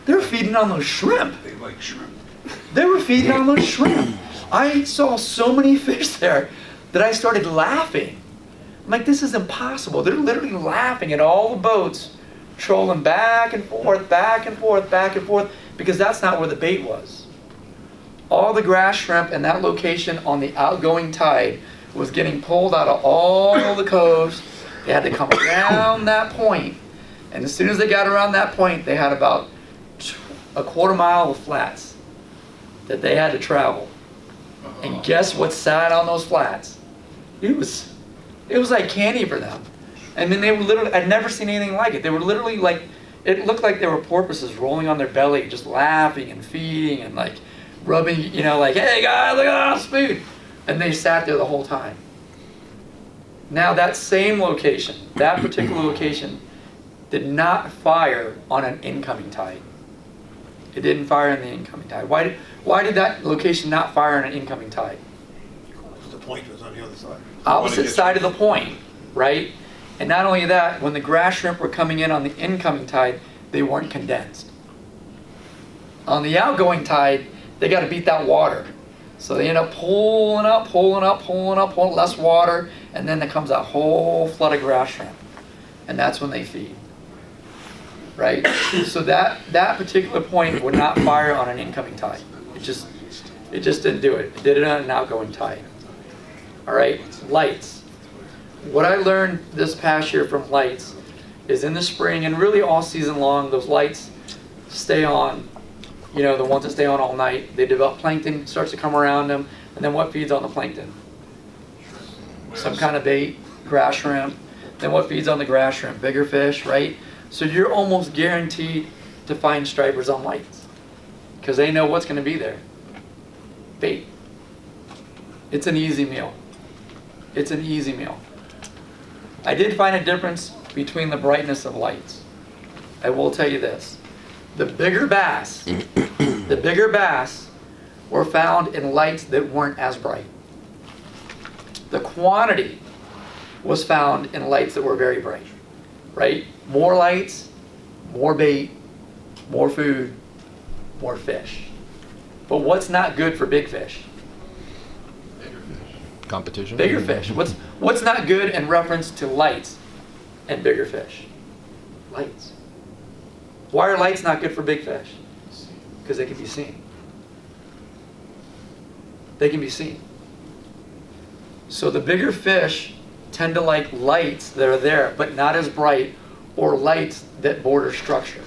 they were feeding on those shrimp. They like shrimp. They were feeding on those shrimp. I saw so many fish there that I started laughing. I'm like, this is impossible. They're literally laughing at all the boats trolling back and forth, back and forth, back and forth, because that's not where the bait was. All the grass shrimp in that location on the outgoing tide was getting pulled out of all the coves. They had to come around that point, and as soon as they got around that point, they had about a quarter mile of flats that they had to travel. And guess what sat on those flats? It was like candy for them. I mean, they were literally, I'd never seen anything like it. They were literally like, it looked like they were porpoises rolling on their belly, just laughing and feeding and like rubbing, you know, like, hey guys, look at this food. And they sat there the whole time. Now that same location, that particular location, did not fire on an incoming tide. It didn't fire on the incoming tide. Why did that location not fire on an incoming tide? The point was on the other side. Opposite side of the point, right? And not only that, when the grass shrimp were coming in on the incoming tide, they weren't condensed. On the outgoing tide, they got to beat that water. So they end up pulling up, pulling up, pulling up, pulling less water, and then there comes a whole flood of grass shrimp. And that's when they feed. Right? So that particular point would not fire on an incoming tide. It just didn't do it. It did it on an outgoing tide. All right? Lights. What I learned this past year from lights is in the spring and really all season long, those lights stay on. You know, the ones that stay on all night. They develop plankton, starts to come around them, and then what feeds on the plankton? Some kind of bait, grass shrimp. Then what feeds on the grass shrimp? Bigger fish, right? So you're almost guaranteed to find stripers on lights because they know what's going to be there. Bait. It's an easy meal. It's an easy meal. I did find a difference between the brightness of lights. I will tell you this. The bigger bass were found in lights that weren't as bright. The quantity was found in lights that were very bright, right? More lights, more bait, more food, more fish. But what's not good for big fish? Competition. Bigger fish. What's not good in reference to lights and bigger fish? Lights. Why are lights not good for big fish? Because they can be seen. They can be seen. So the bigger fish tend to like lights that are there, but not as bright, or lights that border structure.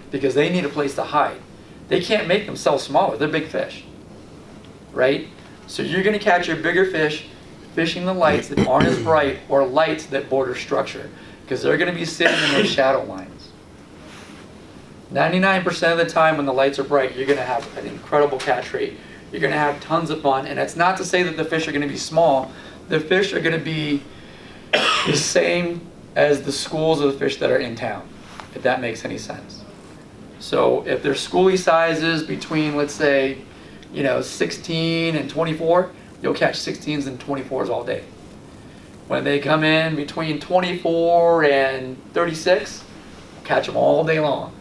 Because they need a place to hide. They can't make themselves smaller. They're big fish. Right? So you're going to catch your bigger fish fishing the lights that aren't as bright or lights that border structure. Because they're going to be sitting in those shadow lines. 99% of the time when the lights are bright, you're gonna have an incredible catch rate. You're gonna have tons of fun, and it's not to say that the fish are gonna be small. The fish are gonna be the same as the schools of the fish that are in town, if that makes any sense. So if their schoolie sizes between, let's say, 16 and 24, you'll catch 16s and 24s all day. When they come in between 24 and 36, catch them all day long.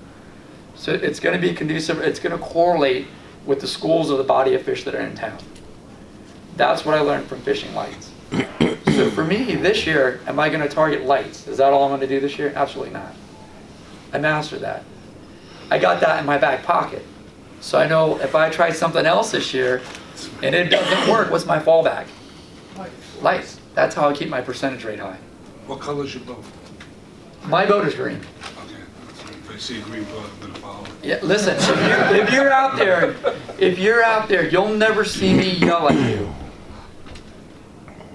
So it's going to be conducive, it's going to correlate with the schools of the body of fish that are in town. That's what I learned from fishing lights. So for me, this year, am I going to target lights? Is that all I'm going to do this year? Absolutely not. I mastered that. I got that in my back pocket. So I know if I try something else this year and it doesn't work, what's my fallback? Lights. That's how I keep my percentage rate high. What color's your boat? My boat is green. Okay, if I see a green boat, I'm gonna follow it. Yeah, listen, if you're out there, you'll never see me yell at you.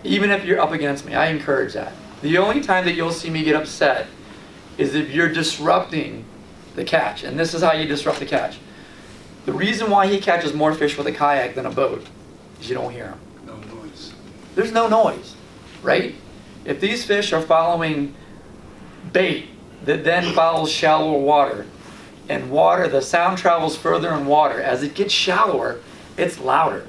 Even if you're up against me, I encourage that. The only time that you'll see me get upset is if you're disrupting the catch. And this is how you disrupt the catch. The reason why he catches more fish with a kayak than a boat is you don't hear him. No noise. There's no noise, right? If these fish are following bait that then follows shallower water, and water, the sound travels further in water. As it gets shallower, it's louder.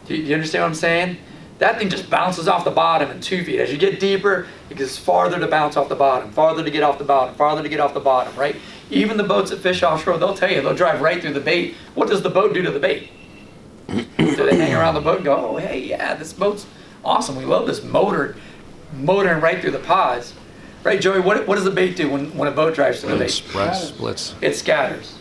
Do you understand what I'm saying? That thing just bounces off the bottom in 2 feet. As you get deeper, it gets farther to bounce off the bottom, farther to get off the bottom, farther to get off the bottom, right? Even the boats that fish offshore, they'll tell you, they'll drive right through the bait. What does the boat do to the bait? So they hang around the boat and go, oh, hey, yeah, this boat's awesome. We love this motoring right through the pods. Right, Joey, what does the bait do when a boat drives through the bait? Splits. It scatters.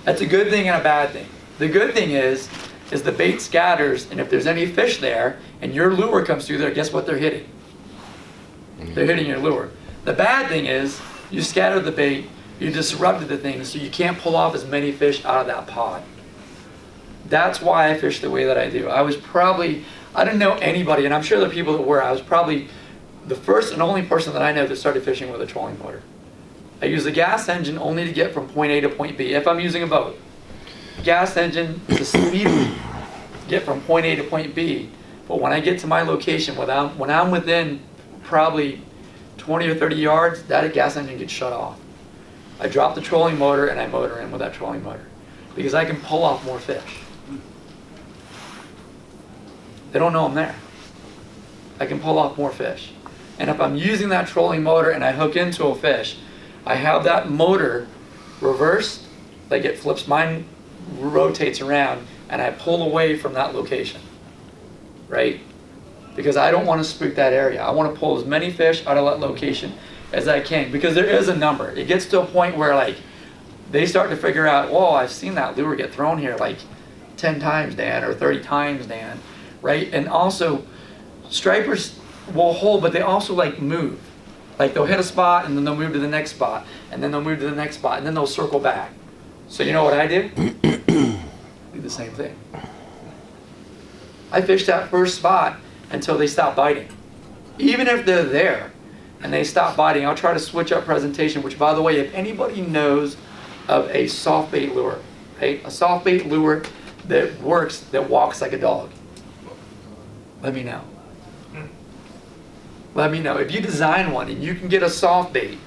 That's a good thing and a bad thing. The good thing is the bait scatters, and if there's any fish there, and your lure comes through there, guess what they're hitting? They're hitting your lure. The bad thing is, you scattered the bait, you disrupted the thing, so you can't pull off as many fish out of that pod. That's why I fish the way that I do. I didn't know anybody, and I'm sure the people that were, I was probably the first and only person that I know that started fishing with a trolling motor. I use a gas engine only to get from point A to point B, if I'm using a boat. Gas engine is a speed to get from point A to point B, but when I get to my location, when I'm within probably 20 or 30 yards, that gas engine gets shut off. I drop the trolling motor and I motor in with that trolling motor because I can pull off more fish. They don't know I'm there. I can pull off more fish. And if I'm using that trolling motor and I hook into a fish, I have that motor reversed, like it flips, mine rotates around, and I pull away from that location, right? Because I don't want to spook that area. I want to pull as many fish out of that location as I can, because there is a number. It gets to a point where like they start to figure out, whoa, I've seen that lure get thrown here like 10 times, Dan, or 30 times, Dan, right? And also, stripers will hold, but they also like move. Like they'll hit a spot and then they'll move to the next spot, and then they'll move to the next spot, and then they'll circle back. So you know what I do? Do the same thing. I fish that first spot until they stop biting. Even if they're there and they stop biting, I'll try to switch up presentation, which by the way, if anybody knows of a soft bait lure, right? A soft bait lure that works, that walks like a dog, let me know. Let me know. If you design one and you can get a soft bait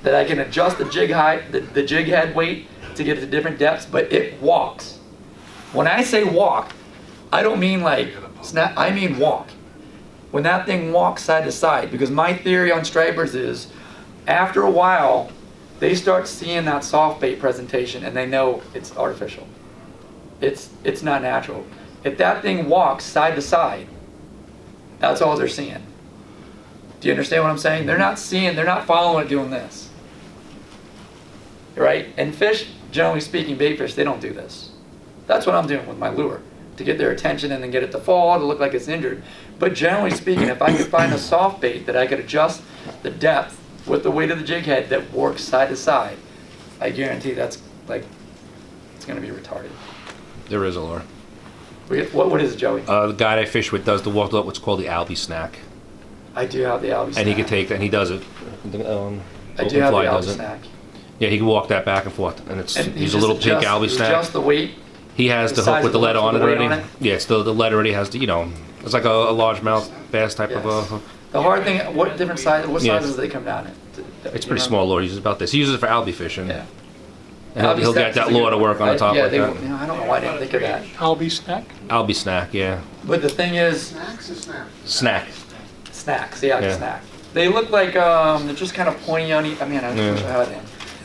that I can adjust the jig height, the jig head weight to get it to different depths, but it walks. When I say walk, I don't mean like snap, I mean walk. When that thing walks side to side, because my theory on stripers is after a while, they start seeing that soft bait presentation and they know it's artificial. It's not natural. If that thing walks side to side, that's all they're seeing. Do you understand what I'm saying? They're not following it doing this. Right? And fish, generally speaking, bait fish, they don't do this. That's what I'm doing with my lure, to get their attention and then get it to fall, to look like it's injured. But generally speaking, if I could find a soft bait that I could adjust the depth with the weight of the jig head that works side to side, I guarantee that's like, it's going to be retarded. There is a lure. What is it, Joey? The guy I fish with does what's called the Alvey Snack. I do have the Alvey Snack. And he can take that, and he does it. I do have the Alvey Snack. Yeah, he can walk that back and forth, and it's And he's a little pink Alvey you Snack. adjust the weight. He has the the size hook with the of the lead hook on it with the weight already. on it? Yeah, it's the lead already has the, it's like a largemouth bass type of a Yes. hook. The hard thing, what different size, what Yeah. sizes do they come down in? It's pretty small lure. He uses about this. He uses it for Alvey fishing. Yeah. And he'll get Alvey that Snack's lure a to good work on one. the top Yeah, like they, that. I don't know why I didn't think of that. Alvey Snack? Alvey Snack, yeah. But the thing is, Snacks or snaps? Snack. snacks, yeah, Yeah. snack. They look like, they're just kind of pointy on each, I mean, I Yeah. wish I had it.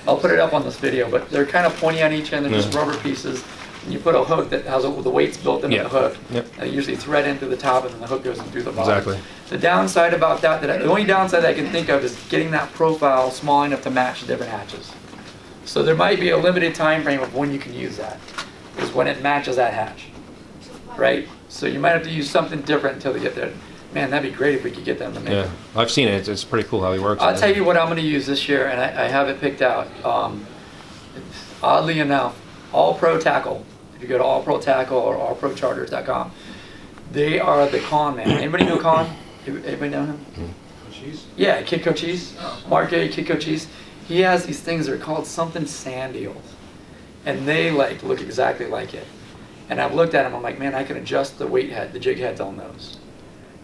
I'll put it up on this video, but they're kind of pointy on each end, they're just Yeah. rubber pieces. And you put a hook that has the weights built into Yeah. the hook. Yep. And you usually thread in through the top and then the hook goes in through the bottom. Exactly. The downside about that, the only downside I can think of is getting that profile small enough to match the different hatches. So there might be a limited time frame of when you can use that, is when it matches that hatch, right? So you might have to use something different until they get there. Man, that'd be great if we could get them to make Yeah. it. I've seen it. It's pretty cool how he works. I'll tell you what I'm going to use this year, and I have it picked out. Oddly enough, All Pro Tackle. If you go to All Pro Tackle or allprocharters.com, they are the con man. Anybody know Con? Anybody know him? Cheese? Yeah, Kid Cochise. Mark A. Kid Cochise. He has these things that are called something sand eels, and they like look exactly like it. And I've looked at them. I'm like, man, I can adjust the weight head, the jig heads on those,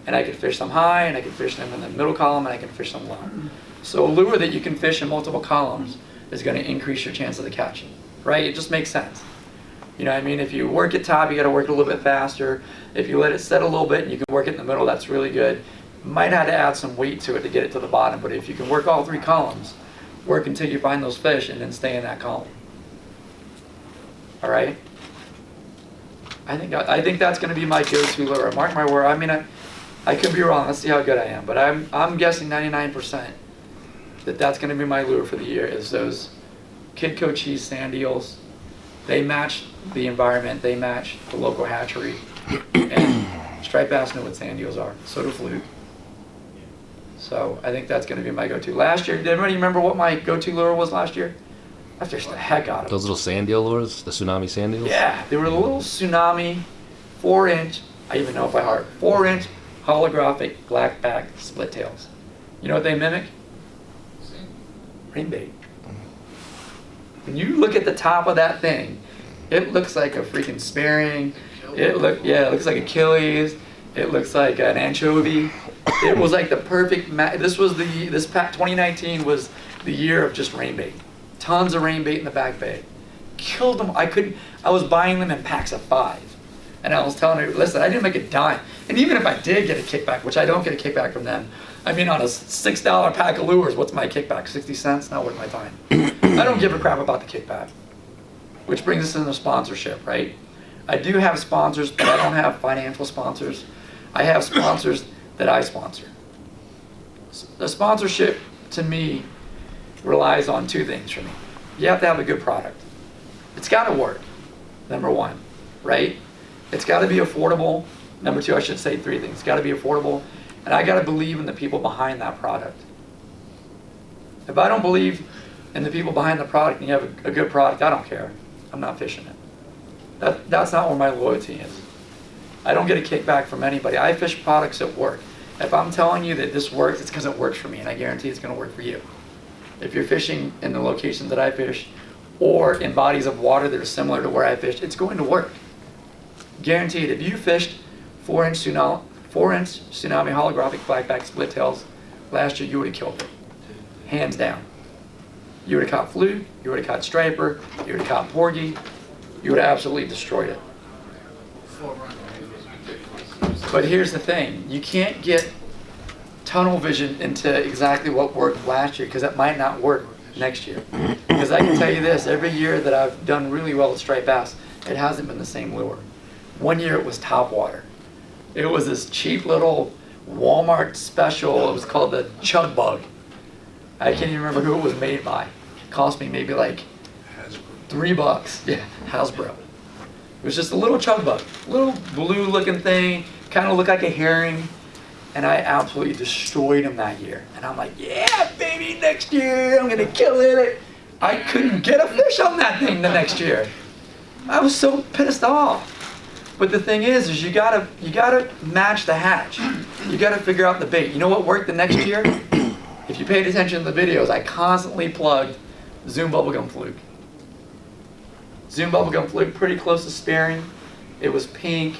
and I can fish them high, and I can fish them in the middle column, and I can fish them low. So a lure that you can fish in multiple columns is going to increase your chance of the catching, right? It just makes sense. You know what I mean? If you work at top, you got to work a little bit faster. If you let it set a little bit and you can work it in the middle, that's really good. Might have to add some weight to it to get it to the bottom, but if you can work all three columns, work until you find those fish and then stay in that column. All right? I think that's going to be my go-to lure. Mark my word. I mean, I could be wrong. Let's see how good I am. But I'm guessing 99% that that's going to be my lure for the year is those Kid Cochise sand eels. They match the environment. They match the local hatchery. And striped bass know what sand eels are. So do fluke. So I think that's going to be my go-to. Last year, did anybody remember what my go-to lure was last year? I fished the heck out of it. Those little sand eel lures, the tsunami sand eels. Yeah, they were the little tsunami, 4-inch, I even know it by heart, 4-inch holographic blackback split tails. You know what they mimic? Rain bait. When you look at the top of that thing, it looks like a freaking spearing. It looks like Achilles. It looks like an anchovy. It was like the perfect this 2019 was the year of just rain bait. Tons of rain bait in the back bay. Killed them. I was buying them in packs of 5. And I was telling her, listen, I didn't make a dime. And even if I did get a kickback, which I don't get a kickback from them, I mean, on a $6 pack of lures, what's my kickback? 60 cents? Not worth my time. I don't give a crap about the kickback. Which brings us into sponsorship, right? I do have sponsors, but I don't have financial sponsors. I have sponsors that I sponsor. The sponsorship, to me, relies on 2 things for me. You have to have a good product. It's got to work, number 1, right? It's got to be affordable. Number 2, I should say 3 things. It's got to be affordable, and I got to believe in the people behind that product. If I don't believe in the people behind the product and you have a good product, I don't care. I'm not fishing it. That's not where my loyalty is. I don't get a kickback from anybody. I fish products that work. If I'm telling you that this works, it's because it works for me, and I guarantee it's going to work for you. If you're fishing in the locations that I fish, or in bodies of water that are similar to where I fished, it's going to work. Guaranteed. If you fished 4-inch tsunami holographic blackback split tails last year, you would have killed it. Hands down. You would have caught fluke, you would have caught striper, you would have caught porgy, you would have absolutely destroyed it. But here's the thing, you can't get tunnel vision into exactly what worked last year because it might not work next year. Because I can tell you this, every year that I've done really well with striped bass, it hasn't been the same lure. One year it was topwater. It was this cheap little Walmart special, it was called the Chug Bug. I can't even remember who it was made by. It cost me maybe like $3. Yeah, Hasbro. It was just a little chug bug, little blue looking thing, kind of looked like a herring, and I absolutely destroyed him that year. And I'm like, yeah, baby, next year I'm gonna kill it. I couldn't get a fish on that thing the next year. I was so pissed off. But the thing is you gotta match the hatch. You gotta figure out the bait. You know what worked the next year? If you paid attention to the videos, I constantly plugged Zoom bubblegum fluke. Zoom bubblegum fluke, pretty close to spearing. It was pink,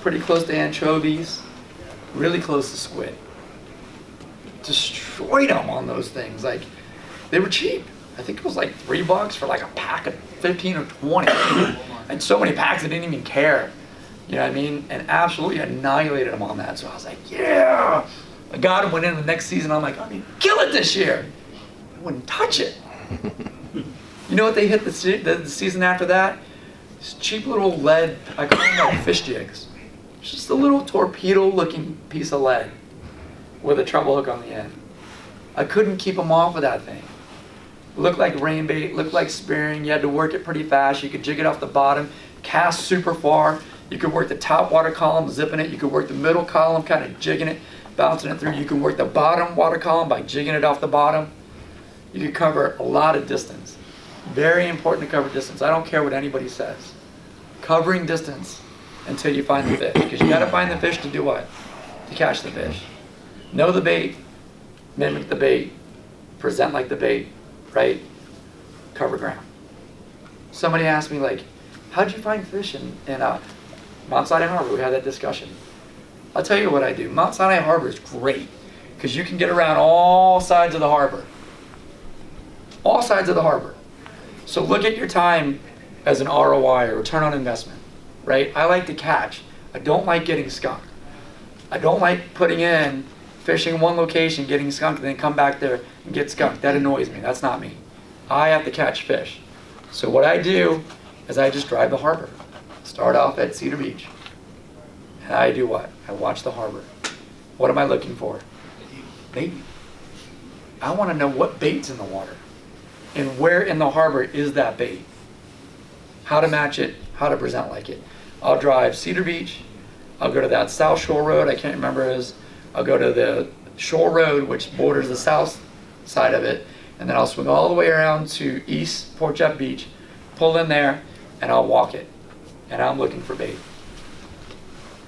pretty close to anchovies, really close to squid. Destroyed them on those things. Like, they were cheap. I think it was like $3 for like a pack of 15 or 20. And so many packs I didn't even care. You know what I mean? And absolutely annihilated them on that. So I was like, yeah! I got him, went in the next season. I'm like, I'm gonna kill it this year. I wouldn't touch it. You know what they hit the season after that? These cheap little lead, I call them like fish jigs. It's just a little torpedo-looking piece of lead with a treble hook on the end. I couldn't keep them off of that thing. Looked like rain bait, looked like spearing. You had to work it pretty fast. You could jig it off the bottom, cast super far. You could work the top water column, zipping it. You could work the middle column, kind of jigging it, bouncing it through. You can work the bottom water column by jigging it off the bottom. You could cover a lot of distance. Very important to cover distance. I don't care what anybody says. Covering distance until you find the fish. Because you got to find the fish to do what? To catch the fish. Know the bait, mimic the bait, present like the bait, right? Cover ground. Somebody asked me, like, how'd you find fish in Mount Sinai Harbor? We had that discussion. I'll tell you what I do. Mount Sinai Harbor is great because you can get around all sides of the harbor. All sides of the harbor. So look at your time as an ROI, or return on investment, right? I like to catch. I don't like getting skunked. I don't like putting in, fishing one location, getting skunked, and then come back there and get skunked. That annoys me. That's not me. I have to catch fish. So what I do is I just drive the harbor. Start off at Cedar Beach. And I do what? I watch the harbor. What am I looking for? Bait. I want to know what bait's in the water. And where in the harbor is that bait? How to match it, how to present like it. I'll drive Cedar Beach. I'll go to that South Shore Road, I can't remember as. I'll go to the Shore Road, which borders the south side of it. And then I'll swing all the way around to East Port Jeff Beach, pull in there, and I'll walk it. And I'm looking for bait.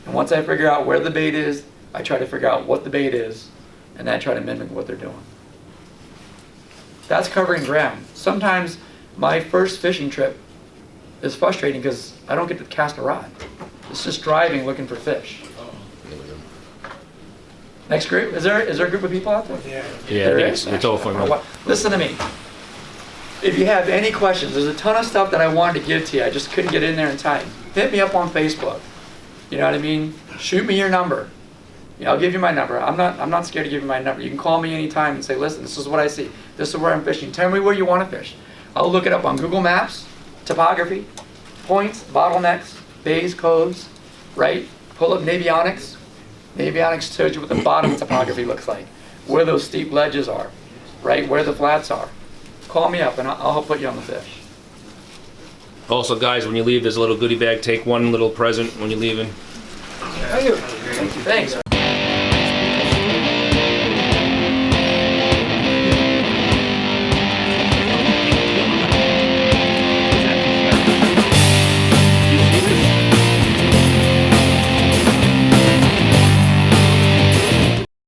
And once I figure out where the bait is, I try to figure out what the bait is, and then I try to mimic what they're doing. That's covering ground. Sometimes my first fishing trip is frustrating because I don't get to cast a rod. It's just driving looking for fish. Next group? Is there a group of people out there? Yeah, There it's is? all fun. Listen to me. If you have any questions, there's a ton of stuff that I wanted to give to you. I just couldn't get in there in time. Hit me up on Facebook. You know what I mean? Shoot me your number. Yeah, I'll give you my number. I'm not scared to give you my number. You can call me anytime and say, listen, this is what I see. This is where I'm fishing. Tell me where you want to fish. I'll look it up on Google Maps, topography, points, bottlenecks, bays, coves, right? Pull up Navionics. Navionics tells you what the bottom topography looks like, where those steep ledges are, right? Where the flats are. Call me up and I'll help put you on the fish. Also, guys, when you leave, there's a little goodie bag. Take one little present when you're leaving. Thanks.